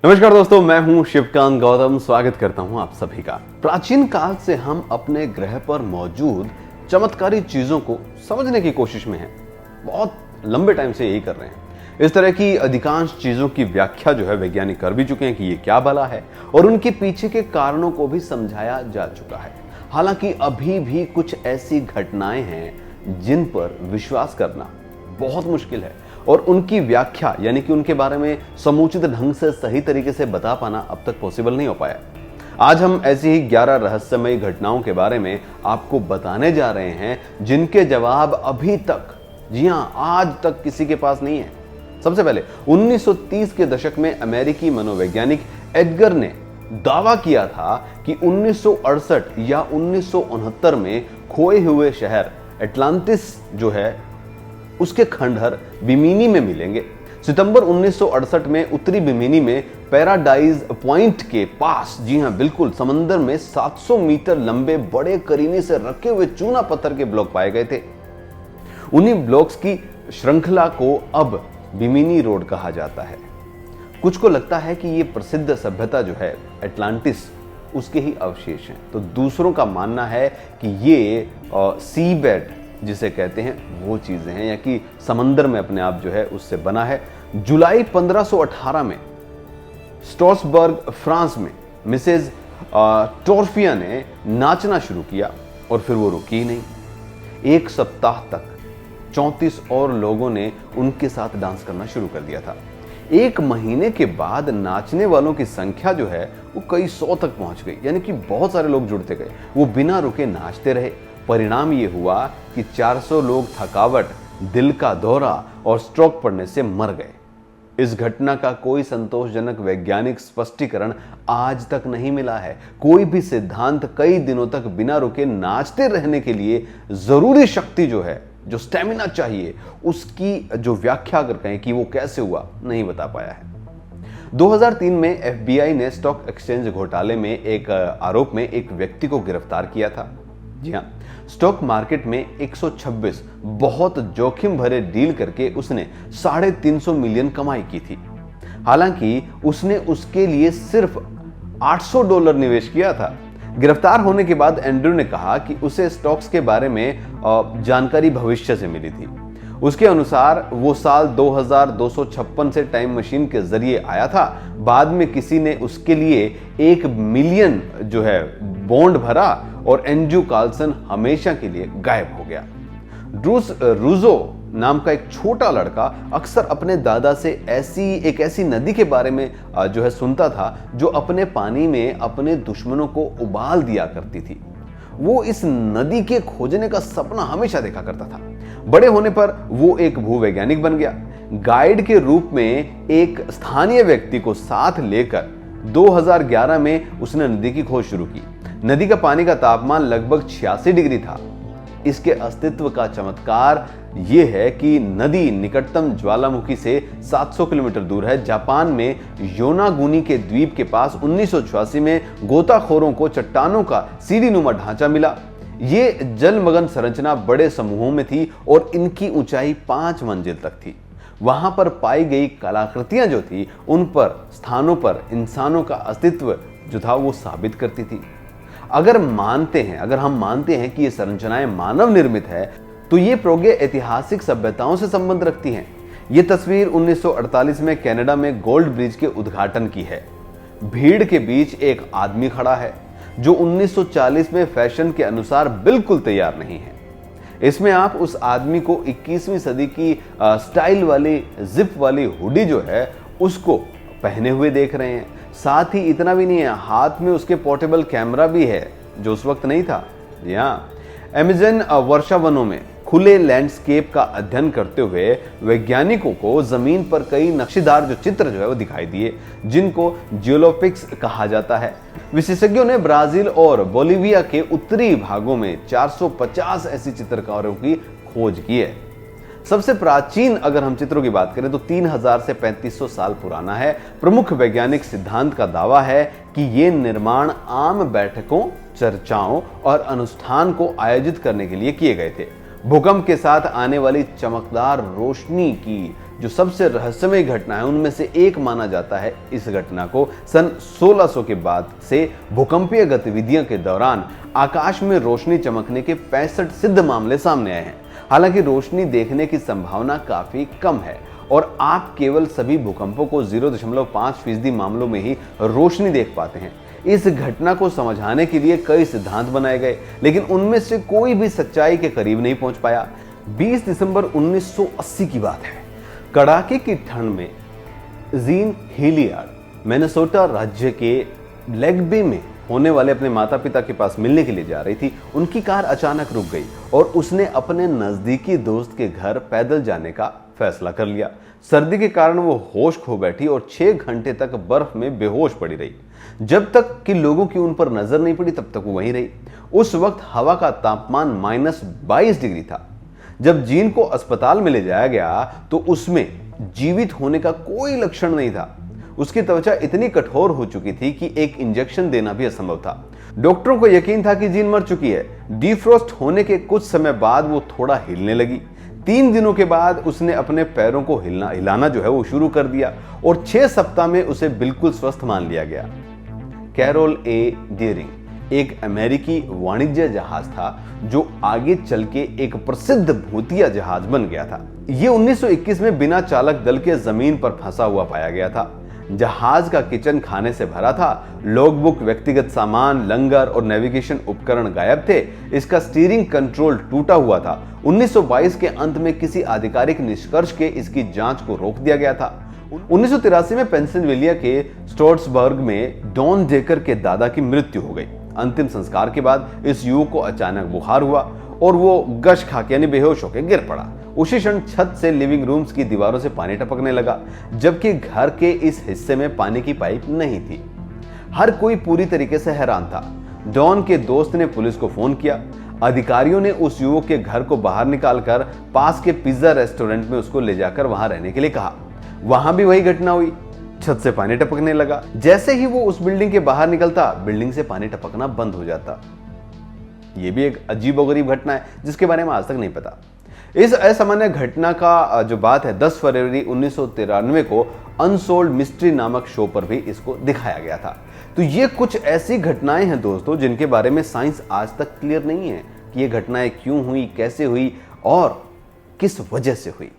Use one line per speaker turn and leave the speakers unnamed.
नमस्कार दोस्तों, मैं हूं शिवकांत गौतम। स्वागत करता हूं आप सभी का। प्राचीन काल से हम अपने ग्रह पर मौजूद चमत्कारी चीजों को समझने की कोशिश में हैं। बहुत लंबे टाइम से यही कर रहे हैं। इस तरह की अधिकांश चीजों की व्याख्या जो है वैज्ञानिक कर भी चुके हैं कि ये क्या भला है, और उनके पीछे के कारणों को भी समझाया जा चुका है। हालांकि अभी भी कुछ ऐसी घटनाएं हैं जिन पर विश्वास करना बहुत मुश्किल है, और उनकी व्याख्या यानी कि उनके बारे में समुचित ढंग से सही तरीके से बता पाना अब तक पॉसिबल नहीं हो पाया। आज हम ऐसी ही 11 रहस्यमयी घटनाओं के बारे में आपको बताने जा रहे हैं जिनके जवाब अभी तक, जी हां, आज तक किसी के पास नहीं है। सबसे पहले 1930 के दशक में अमेरिकी मनोवैज्ञानिक एडगर ने दावा किया था कि 1968 या 1969 में खोए हुए शहर एटलांटिस जो है उसके खंडहर बिमिनी में मिलेंगे। सितंबर 1968 में उत्तरी बिमिनी में पैराडाइज पॉइंट के पास, जी हां बिल्कुल, समंदर में 700 मीटर लंबे बड़े करीने से रखे हुए चूना पत्थर के ब्लॉक पाए गए थे। उन्हीं ब्लॉक्स की श्रृंखला को अब बिमिनी रोड कहा जाता है। कुछ को लगता है कि यह प्रसिद्ध सभ्यता जो है एटलांटिस, उसके ही अवशेष हैं, तो दूसरों का मानना है कि ये सी बेड जिसे कहते हैं वो चीजें हैं, या कि समंदर में अपने आप जो है उससे बना है। जुलाई 1518 में स्ट्रासबर्ग फ्रांस में मिसेज टॉर्फिया ने नाचना शुरू किया और फिर वो रुकी ही नहीं। एक सप्ताह तक 34 और लोगों ने उनके साथ डांस करना शुरू कर दिया था। एक महीने के बाद नाचने वालों की संख्या जो है वो कई 100 तक पहुंच गई, यानी कि बहुत सारे लोग जुड़ते गए। वो बिना रुके नाचते रहे। परिणाम ये हुआ कि 400 लोग थकावट, दिल का दौरा और स्ट्रोक पड़ने से मर गए। इस घटना का कोई संतोषजनक वैज्ञानिक स्पष्टीकरण आज तक नहीं मिला है। कोई भी सिद्धांत कई दिनों तक बिना रुके नाचते रहने के लिए जरूरी शक्ति जो है, जो स्टेमिना चाहिए, उसकी जो व्याख्या अगर कहें कि वो कैसे हुआ, नहीं बता पाया है। 2003 में FBI ने स्टॉक एक्सचेंज घोटाले में एक आरोप में एक व्यक्ति को गिरफ्तार किया था। जी हां, स्टॉक मार्केट में 126 बहुत जोखिम भरे डील करके उसने $350 मिलियन कमाई की थी। हालांकि उसने उसके लिए सिर्फ $800 निवेश किया था। गिरफ्तार होने के बाद एंड्रू ने कहा कि उसे स्टॉक्स के बारे में जानकारी भविष्य से मिली थी। उसके अनुसार वो साल 2256 से टाइम मशीन के जरिए आया था। बाद में किसी ने उसके लिए 1 मिलियन जो है बॉन्ड भरा और एंड्रू कार्लसन हमेशा के लिए गायब हो गया। ड्रूस रूजो नाम का एक छोटा लड़का अक्सर अपने दादा से एक ऐसी नदी के बारे में जो है सुनता था जो अपने पानी में अपने दुश्मनों को उबाल दिया करती थी। वो इस नदी के खोजने का सपना हमेशा देखा करता था। बड़े होने पर वो एक भूवैज्ञानिक बन गया। गाइड के रूप में एक स्थानीय व्यक्ति को साथ लेकर 2011 में उसने नदी की खोज शुरू की। नदी का पानी का तापमान लगभग 86 डिग्री था। इसके अस्तित्व का चमत्कार यह है कि नदी निकटतम ज्वालामुखी से 700 किलोमीटर दूर है। जापान में योनागुनी के द्वीप के पास 1986 में गोताखोरों को चट्टानों का सीढ़ीनुमा ढांचा मिला। ये जलमग्न संरचना बड़े समूहों में थी और इनकी ऊंचाई 5 मंजिल तक थी। वहां पर पाई गई कलाकृतियां जो थी, उन पर स्थानों पर इंसानों का अस्तित्व जो था वो साबित करती थी। अगर हम मानते हैं कि ये संरचनाएं मानव निर्मित है, तो ये प्रज्ञा ऐतिहासिक सभ्यताओं से संबंध रखती हैं। ये तस्वीर 1948 में कनाडा में गोल्ड ब्रिज के उद्घाटन की है। भीड़ के बीच एक आदमी खड़ा है जो 1940 में फैशन के अनुसार बिल्कुल तैयार नहीं है। इसमें आप उस आदमी को 21वीं सदी की स्टाइल वाली जिप वाली हुडी जो है उसको पहने हुए देख रहे हैं। साथ ही इतना भी नहीं है, हाथ में उसके पोर्टेबल कैमरा भी है जो उस वक्त नहीं था। अमेज़न वर्षा वनों में खुले लैंडस्केप का अध्ययन करते हुए वैज्ञानिकों को जमीन पर कई नक्शेदार जो चित्र जो है वो दिखाई दिए, जिनको जियोलॉपिक्स कहा जाता है। विशेषज्ञों ने ब्राजील और बोलिविया के उत्तरी भागों में 450 ऐसी चित्रकारों की खोज की है। सबसे प्राचीन अगर हम चित्रों की बात करें तो 3000 से 3500 साल पुराना है। प्रमुख वैज्ञानिक सिद्धांत का दावा है कि ये निर्माण आम बैठकों, चर्चाओं और अनुष्ठान को आयोजित करने के लिए किए गए थे। भूकंप के साथ आने वाली चमकदार रोशनी की जो सबसे रहस्यमय घटना है उनमें से एक माना जाता है। इस घटना को सन 1600 के बाद से भूकंपीय गतिविधियों के दौरान आकाश में रोशनी चमकने के 65 सिद्ध मामले सामने आए हैं। हालांकि रोशनी देखने की संभावना काफी कम है और आप केवल सभी भूकंपों को 0.5% मामलों में ही रोशनी देख पाते हैं। इस घटना को समझाने के लिए कई सिद्धांत बनाए गए, लेकिन उनमें से कोई भी सच्चाई के करीब नहीं पहुंच पाया। 20 दिसंबर 1980 की बात है। कड़ाके की ठंड में जीन हिलियार्ड मिनेसोटा राज्य के लेग्बे में होने वाले अपने माता पिता के पास मिलने के लिए जा रही थी। उनकी कार अचानक रुक गई और उसने अपने नजदीकी दोस्त के घर पैदल जाने का फैसला कर लिया। सर्दी के कारण वो होश खो बैठी और 6 घंटे तक बर्फ में बेहोश पड़ी रही। जब तक कि लोगों की उन पर नजर नहीं पड़ी तब तक वो वहीं रही। उस वक्त हवा का तापमान -22 डिग्री था। जब जीन को अस्पताल में ले जाया गया तो उसमें जीवित होने का कोई लक्षण नहीं था। उसकी त्वचा इतनी कठोर हो चुकी थी कि एक इंजेक्शन देना भी असंभव था। डॉक्टरों को यकीन था कि जीन मर चुकी है। डिफ्रोस्ट होने के कुछ समय बाद वो थोड़ा हिलने लगी। 3 दिनों के बाद उसने अपने पैरों को हिलाना जो है वो शुरू कर दिया और 6 सप्ताह में उसे बिल्कुल स्वस्थ मान लिया गया। कैरोल ए डेयरिंग एक अमेरिकी वाणिज्य जहाज था जो आगे चल के एक प्रसिद्ध भूतिया जहाज बन गया था। यह 1921 में बिना चालक दल के जमीन पर फंसा हुआ पाया गया था। जहाज का किचन खाने से भरा था। लॉगबुक, व्यक्तिगत सामान, लंगर और नेविगेशन उपकरण गायब थे। इसका स्टीयरिंग कंट्रोल टूटा हुआ था। 1922 के अंत में किसी आधिकारिक निष्कर्ष के इसकी जांच को रोक दिया गया था। 1983 में पेंसिल्वेनिया के स्टोर्ट्सबर्ग में डॉन डेकर के दादा की मृत्यु हो गई। अंतिम संस्कार के बाद इस युवक को अचानक बुखार हुआ और वो गश खा के यानी बेहोश होकर गिर पड़ा। उसी क्षण छत से लिविंग रूम्स की दीवारों से पानी टपकने लगा, जबकि घर के इस हिस्से में पानी की पाइप नहीं थी। हर कोई पूरी तरीके से हैरान था। डॉन के दोस्त ने पुलिस को फोन किया। अधिकारियों ने उस युवक के घर को बाहर निकालकर पास के पिज्जा रेस्टोरेंट में उसको ले जाकर वहां रहने के लिए कहा। वहां भी वही घटना हुई। छत से पानी टपकने लगा। जैसे ही वो उस बिल्डिंग के बाहर निकलता, बिल्डिंग से पानी टपकना बंद हो जाता। यह भी एक अजीबोगरीब घटना है जिसके बारे में आज तक नहीं पता। इस असामान्य घटना का जो बात है 10 फरवरी 1993 को अनसोल्ड मिस्ट्री नामक शो पर भी इसको दिखाया गया था। तो ये कुछ ऐसी घटनाएं हैं दोस्तों जिनके बारे में साइंस आज तक क्लियर नहीं है कि ये घटनाएं क्यों हुई, कैसे हुई और किस वजह से हुई।